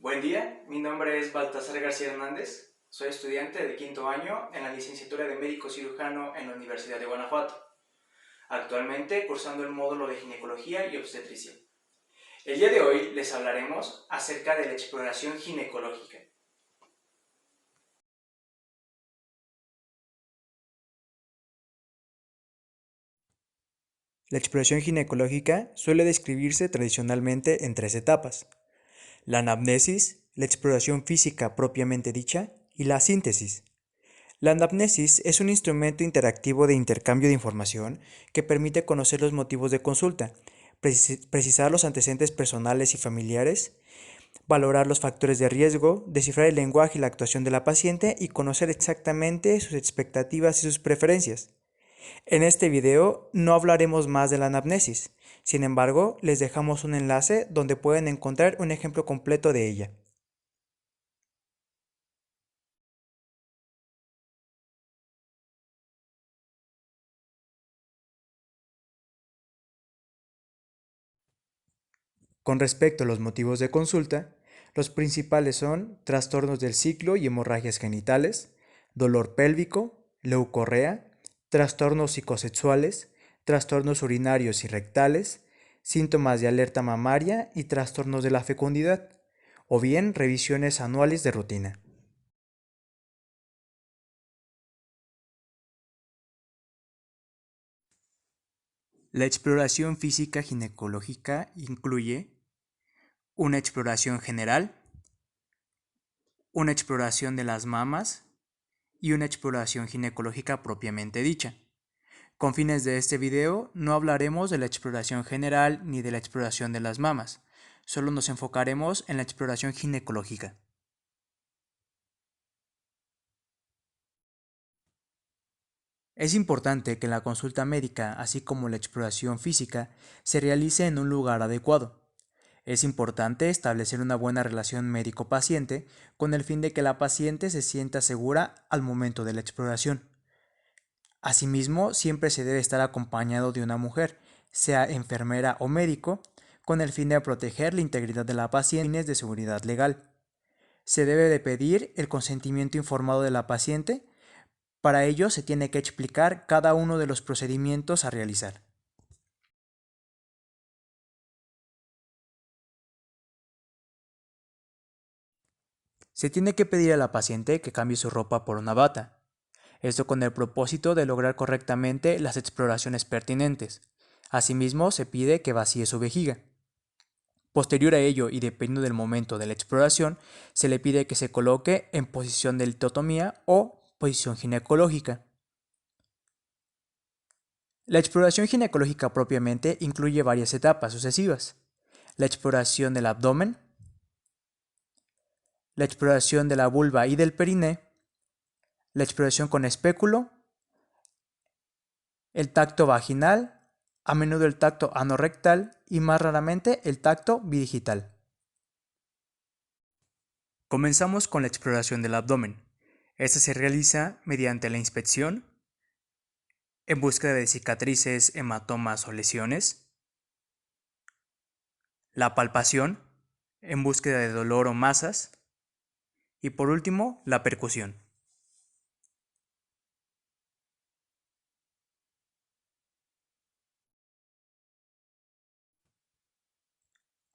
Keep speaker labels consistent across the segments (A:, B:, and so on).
A: Buen día, mi nombre es Baltasar García Hernández, soy estudiante de quinto año en la licenciatura de médico cirujano en la Universidad de Guanajuato, actualmente cursando el módulo de ginecología y obstetricia. El día de hoy les hablaremos acerca de la exploración ginecológica. La exploración ginecológica suele describirse tradicionalmente en tres etapas: la anamnesis, la exploración física propiamente dicha y la síntesis. La anamnesis es un instrumento interactivo de intercambio de información que permite conocer los motivos de consulta, precisar los antecedentes personales y familiares, valorar los factores de riesgo, descifrar el lenguaje y la actuación de la paciente y conocer exactamente sus expectativas y sus preferencias. En este video no hablaremos más de la anamnesis, sin embargo, les dejamos un enlace donde pueden encontrar un ejemplo completo de ella. Con respecto a los motivos de consulta, los principales son trastornos del ciclo y hemorragias genitales, dolor pélvico, leucorrea, trastornos psicosexuales, trastornos urinarios y rectales, síntomas de alerta mamaria y trastornos de la fecundidad, o bien revisiones anuales de rutina. La exploración física ginecológica incluye una exploración general, una exploración de las mamas y una exploración ginecológica propiamente dicha. Con fines de este video no hablaremos de la exploración general ni de la exploración de las mamas, solo nos enfocaremos en la exploración ginecológica. Es importante que la consulta médica, así como la exploración física, se realice en un lugar adecuado. Es importante establecer una buena relación médico-paciente con el fin de que la paciente se sienta segura al momento de la exploración. Asimismo, siempre se debe estar acompañado de una mujer, sea enfermera o médico, con el fin de proteger la integridad de la paciente y fines de seguridad legal. Se debe de pedir el consentimiento informado de la paciente. Para ello se tiene que explicar cada uno de los procedimientos a realizar. Se tiene que pedir a la paciente que cambie su ropa por una bata, esto con el propósito de lograr correctamente las exploraciones pertinentes. Asimismo, se pide que vacíe su vejiga. Posterior a ello y dependiendo del momento de la exploración, se le pide que se coloque en posición de litotomía o posición ginecológica. La exploración ginecológica propiamente incluye varias etapas sucesivas: la exploración del abdomen, la exploración de la vulva y del periné, la exploración con espéculo, el tacto vaginal, a menudo el tacto anorrectal y más raramente el tacto bidigital. Comenzamos con la exploración del abdomen. Esta se realiza mediante la inspección, en búsqueda de cicatrices, hematomas o lesiones, la palpación, en búsqueda de dolor o masas, y por último, la percusión.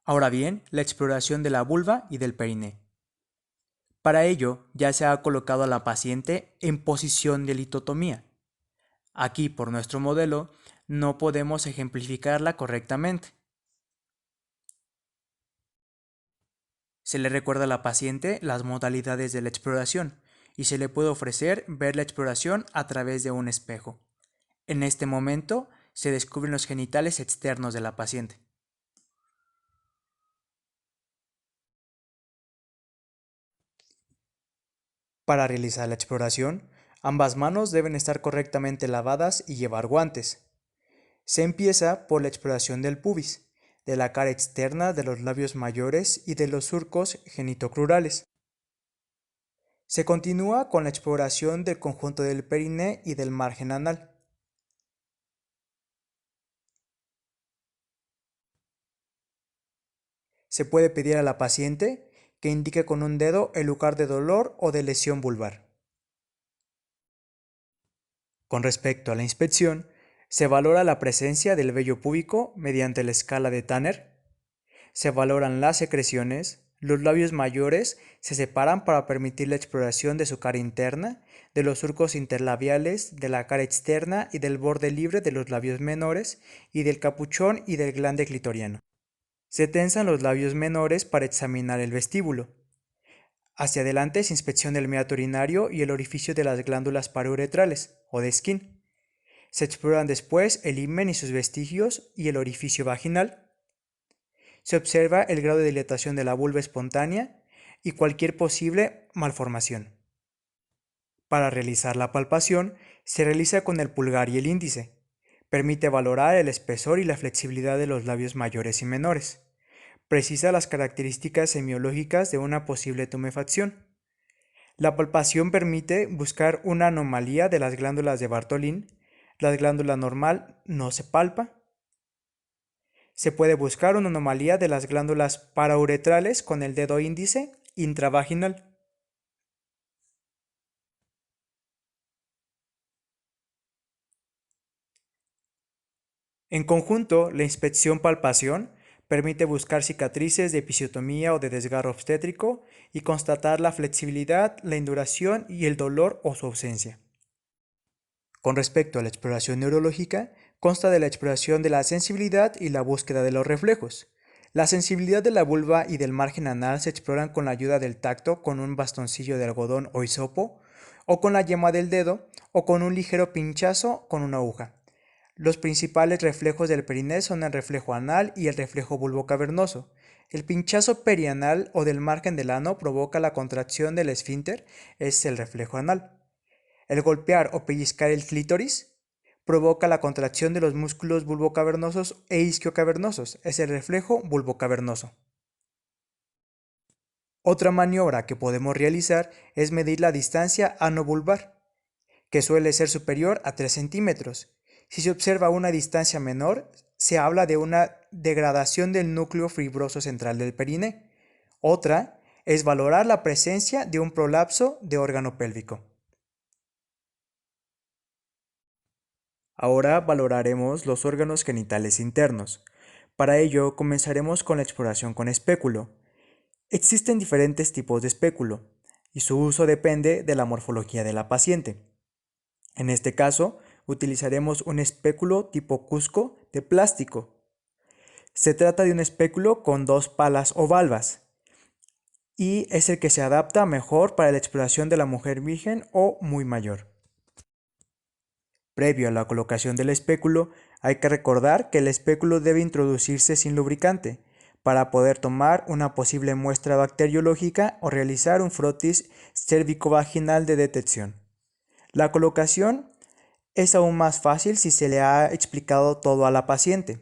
A: Ahora bien, la exploración de la vulva y del periné. Para ello, ya se ha colocado a la paciente en posición de litotomía. Aquí, por nuestro modelo, no podemos ejemplificarla correctamente. Se le recuerda a la paciente las modalidades de la exploración y se le puede ofrecer ver la exploración a través de un espejo. En este momento, se descubren los genitales externos de la paciente. Para realizar la exploración, ambas manos deben estar correctamente lavadas y llevar guantes. Se empieza por la exploración del pubis, de la cara externa de los labios mayores y de los surcos genitocrurales. Se continúa con la exploración del conjunto del periné y del margen anal. Se puede pedir a la paciente que indique con un dedo el lugar de dolor o de lesión vulvar. Con respecto a la inspección, se valora la presencia del vello púbico mediante la escala de Tanner. Se valoran las secreciones, los labios mayores se separan para permitir la exploración de su cara interna, de los surcos interlabiales, de la cara externa y del borde libre de los labios menores y del capuchón y del glande clitoriano. Se tensan los labios menores para examinar el vestíbulo. Hacia adelante se inspecciona el meato urinario y el orificio de las glándulas parauretrales, o de Skene. Se exploran después el himen y sus vestigios y el orificio vaginal. Se observa el grado de dilatación de la vulva espontánea y cualquier posible malformación. Para realizar la palpación, se realiza con el pulgar y el índice. Permite valorar el espesor y la flexibilidad de los labios mayores y menores. Precisa las características semiológicas de una posible tumefacción. La palpación permite buscar una anomalía de las glándulas de Bartholin. La glándula normal no se palpa. Se puede buscar una anomalía de las glándulas parauretrales con el dedo índice intravaginal. En conjunto, la inspección-palpación permite buscar cicatrices de episiotomía o de desgarro obstétrico y constatar la flexibilidad, la induración y el dolor o su ausencia. Con respecto a la exploración neurológica, consta de la exploración de la sensibilidad y la búsqueda de los reflejos. La sensibilidad de la vulva y del margen anal se exploran con la ayuda del tacto con un bastoncillo de algodón o hisopo, o con la yema del dedo, o con un ligero pinchazo con una aguja. Los principales reflejos del perineo son el reflejo anal y el reflejo vulvocavernoso. El pinchazo perianal o del margen del ano provoca la contracción del esfínter, es el reflejo anal. El golpear o pellizcar el clítoris provoca la contracción de los músculos vulvocavernosos e isquiocavernosos, es el reflejo vulvocavernoso. Otra maniobra que podemos realizar es medir la distancia ano-vulvar, que suele ser superior a 3 centímetros. Si se observa una distancia menor, se habla de una degradación del núcleo fibroso central del perineo. Otra es valorar la presencia de un prolapso de órgano pélvico. Ahora valoraremos los órganos genitales internos. Para ello comenzaremos con la exploración con espéculo. Existen diferentes tipos de espéculo y su uso depende de la morfología de la paciente. En este caso, utilizaremos un espéculo tipo Cusco de plástico. Se trata de un espéculo con dos palas o valvas y es el que se adapta mejor para la exploración de la mujer virgen o muy mayor. Previo a la colocación del espéculo, hay que recordar que el espéculo debe introducirse sin lubricante para poder tomar una posible muestra bacteriológica o realizar un frotis cérvico-vaginal de detección. La colocación es aún más fácil si se le ha explicado todo a la paciente.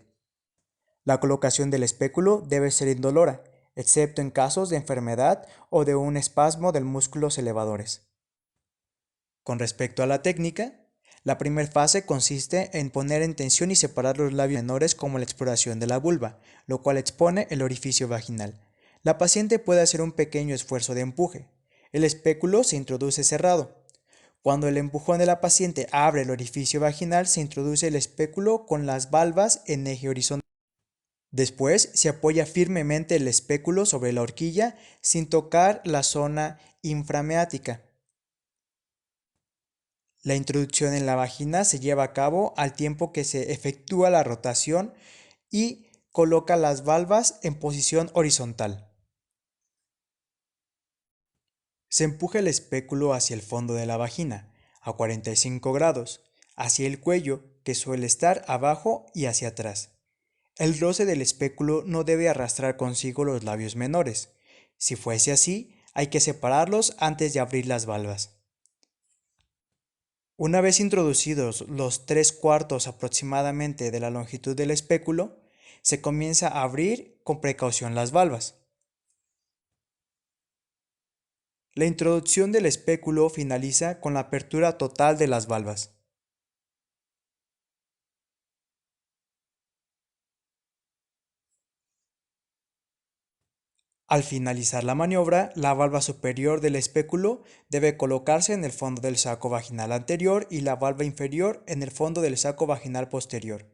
A: La colocación del espéculo debe ser indolora, excepto en casos de enfermedad o de un espasmo de músculos elevadores. Con respecto a la técnica, la primera fase consiste en poner en tensión y separar los labios menores como la exploración de la vulva, lo cual expone el orificio vaginal. La paciente puede hacer un pequeño esfuerzo de empuje. El espéculo se introduce cerrado. Cuando el empujón de la paciente abre el orificio vaginal, se introduce el espéculo con las valvas en eje horizontal. Después se apoya firmemente el espéculo sobre la horquilla sin tocar la zona inframeática. La introducción en la vagina se lleva a cabo al tiempo que se efectúa la rotación y coloca las valvas en posición horizontal. Se empuja el espéculo hacia el fondo de la vagina, a 45 grados, hacia el cuello, que suele estar abajo y hacia atrás. El roce del espéculo no debe arrastrar consigo los labios menores. Si fuese así, hay que separarlos antes de abrir las valvas. Una vez introducidos los 3/4 aproximadamente de la longitud del espéculo, se comienza a abrir con precaución las valvas. La introducción del espéculo finaliza con la apertura total de las valvas. Al finalizar la maniobra, la valva superior del espéculo debe colocarse en el fondo del saco vaginal anterior y la valva inferior en el fondo del saco vaginal posterior,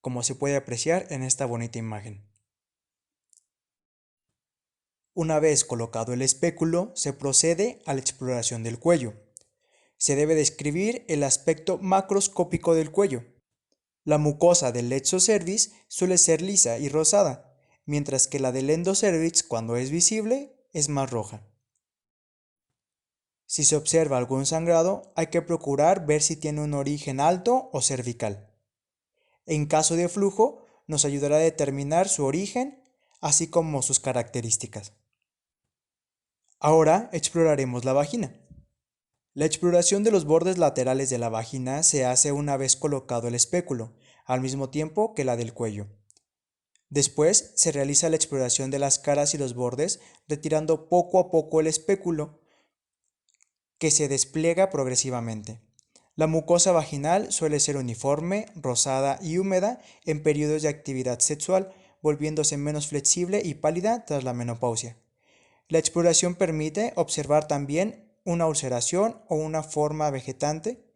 A: como se puede apreciar en esta bonita imagen. Una vez colocado el espéculo, se procede a la exploración del cuello. Se debe describir el aspecto macroscópico del cuello. La mucosa del lecho cervix suele ser lisa y rosada, mientras que la del endocervix, cuando es visible, es más roja. Si se observa algún sangrado, hay que procurar ver si tiene un origen alto o cervical. En caso de flujo, nos ayudará a determinar su origen, así como sus características. Ahora exploraremos la vagina. La exploración de los bordes laterales de la vagina se hace una vez colocado el espéculo, al mismo tiempo que la del cuello. Después se realiza la exploración de las caras y los bordes, retirando poco a poco el espéculo, que se despliega progresivamente. La mucosa vaginal suele ser uniforme, rosada y húmeda en periodos de actividad sexual, volviéndose menos flexible y pálida tras la menopausia. La exploración permite observar también una ulceración o una forma vegetante.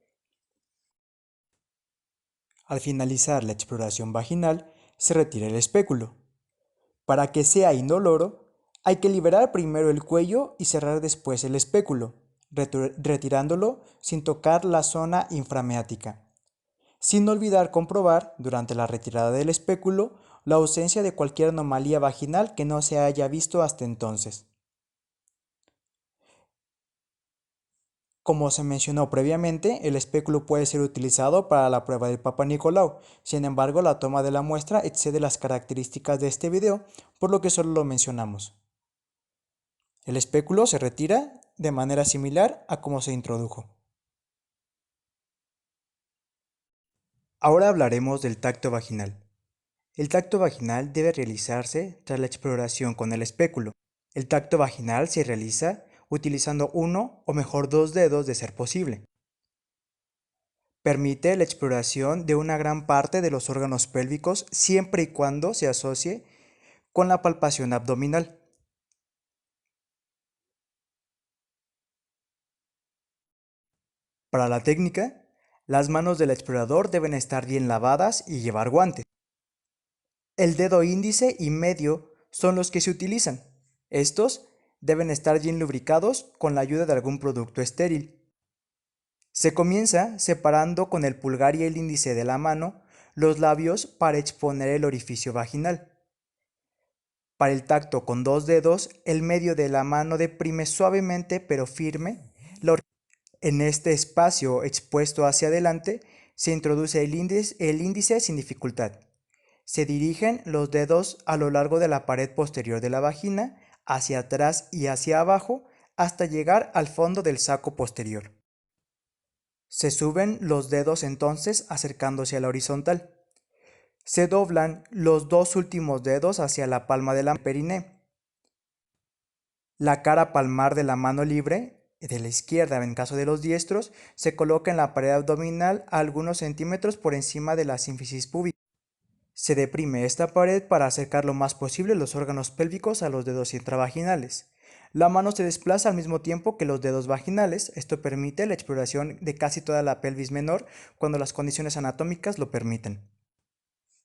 A: Al finalizar la exploración vaginal, se retira el espéculo. Para que sea indoloro, hay que liberar primero el cuello y cerrar después el espéculo, retirándolo sin tocar la zona inframeática. Sin olvidar comprobar, durante la retirada del espéculo, la ausencia de cualquier anomalía vaginal que no se haya visto hasta entonces. Como se mencionó previamente, el espéculo puede ser utilizado para la prueba del Papa Nicolau. Sin embargo, la toma de la muestra excede las características de este video, por lo que solo lo mencionamos. El espéculo se retira de manera similar a como se introdujo. Ahora hablaremos del tacto vaginal. El tacto vaginal debe realizarse tras la exploración con el espéculo. El tacto vaginal se realiza utilizando uno o mejor dos dedos de ser posible. Permite la exploración de una gran parte de los órganos pélvicos siempre y cuando se asocie con la palpación abdominal. Para la técnica, las manos del explorador deben estar bien lavadas y llevar guantes. El dedo índice y medio son los que se utilizan. Estos deben estar bien lubricados con la ayuda de algún producto estéril. Se comienza separando con el pulgar y el índice de la mano los labios para exponer el orificio vaginal. Para el tacto con dos dedos, el medio de la mano deprime suavemente pero firme la. En este espacio expuesto hacia adelante se introduce el índice sin dificultad. Se dirigen los dedos a lo largo de la pared posterior de la vagina, hacia atrás y hacia abajo, hasta llegar al fondo del saco posterior. Se suben los dedos entonces acercándose a la horizontal. Se doblan los dos últimos dedos hacia la palma de la periné. La cara palmar de la mano libre, de la izquierda en caso de los diestros, se coloca en la pared abdominal a algunos centímetros por encima de la sínfisis púbica. Se deprime esta pared para acercar lo más posible los órganos pélvicos a los dedos intravaginales. La mano se desplaza al mismo tiempo que los dedos vaginales. Esto permite la exploración de casi toda la pelvis menor cuando las condiciones anatómicas lo permiten.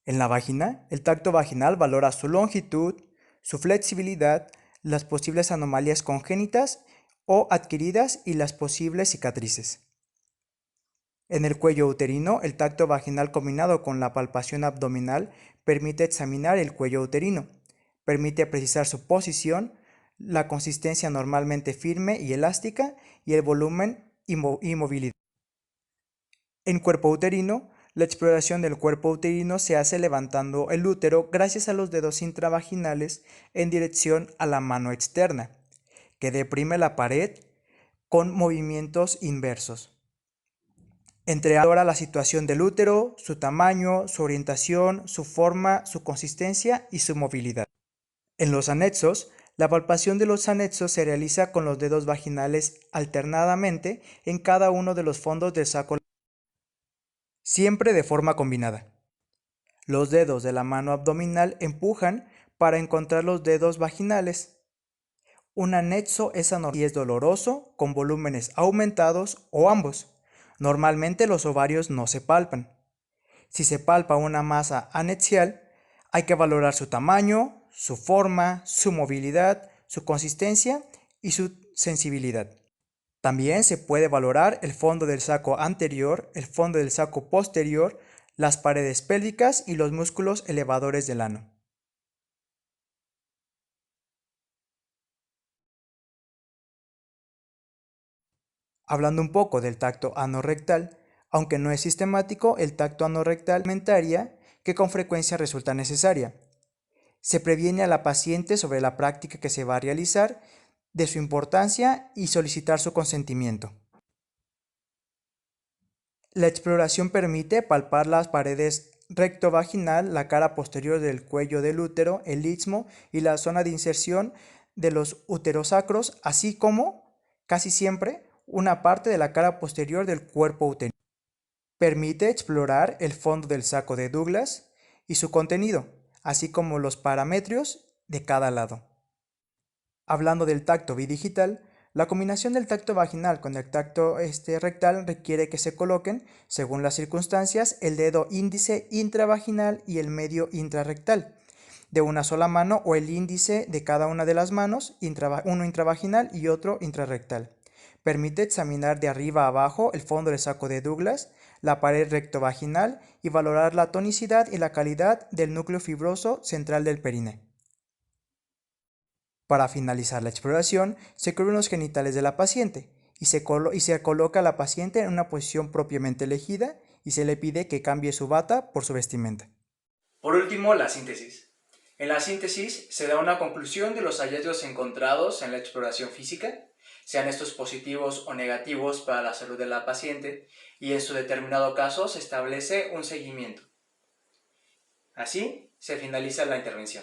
A: En la vagina, el tacto vaginal valora su longitud, su flexibilidad, las posibles anomalías congénitas o adquiridas y las posibles cicatrices. En el cuello uterino, el tacto vaginal combinado con la palpación abdominal permite examinar el cuello uterino, permite precisar su posición, la consistencia normalmente firme y elástica y el volumen y movilidad. En cuerpo uterino, la exploración del cuerpo uterino se hace levantando el útero gracias a los dedos intravaginales en dirección a la mano externa, que deprime la pared con movimientos inversos. Entre ahora la situación del útero, su tamaño, su orientación, su forma, su consistencia y su movilidad. En los anexos, la palpación de los anexos se realiza con los dedos vaginales alternadamente en cada uno de los fondos del saco, siempre de forma combinada. Los dedos de la mano abdominal empujan para encontrar los dedos vaginales. Un anexo es anormal y es doloroso, con volúmenes aumentados o ambos. Normalmente los ovarios no se palpan. Si se palpa una masa anexial, hay que valorar su tamaño, su forma, su movilidad, su consistencia y su sensibilidad. También se puede valorar el fondo del saco anterior, el fondo del saco posterior, las paredes pélvicas y los músculos elevadores del ano. Hablando un poco del tacto anorrectal, aunque no es sistemático, el tacto anorrectal alimentaria que con frecuencia resulta necesaria. Se previene a la paciente sobre la práctica que se va a realizar, de su importancia y solicitar su consentimiento. La exploración permite palpar las paredes rectovaginal, la cara posterior del cuello del útero, el istmo y la zona de inserción de los uterosacros, así como, casi siempre, una parte de la cara posterior del cuerpo uterino. Permite explorar el fondo del saco de Douglas y su contenido, así como los parametrios de cada lado. Hablando del tacto bidigital, la combinación del tacto vaginal con el tacto rectal requiere que se coloquen, según las circunstancias, el dedo índice intravaginal y el medio intrarrectal de una sola mano o el índice de cada una de las manos, uno intravaginal y otro intrarrectal. Permite examinar de arriba a abajo el fondo del saco de Douglas, la pared rectovaginal y valorar la tonicidad y la calidad del núcleo fibroso central del perine. Para finalizar la exploración, se cubren los genitales de la paciente y se coloca a la paciente en una posición propiamente elegida y se le pide que cambie su bata por su vestimenta. Por último, la síntesis. En la síntesis se da una conclusión de los hallazgos encontrados en la exploración física, sean estos positivos o negativos para la salud de la paciente, y en su determinado caso se establece un seguimiento. Así se finaliza la intervención.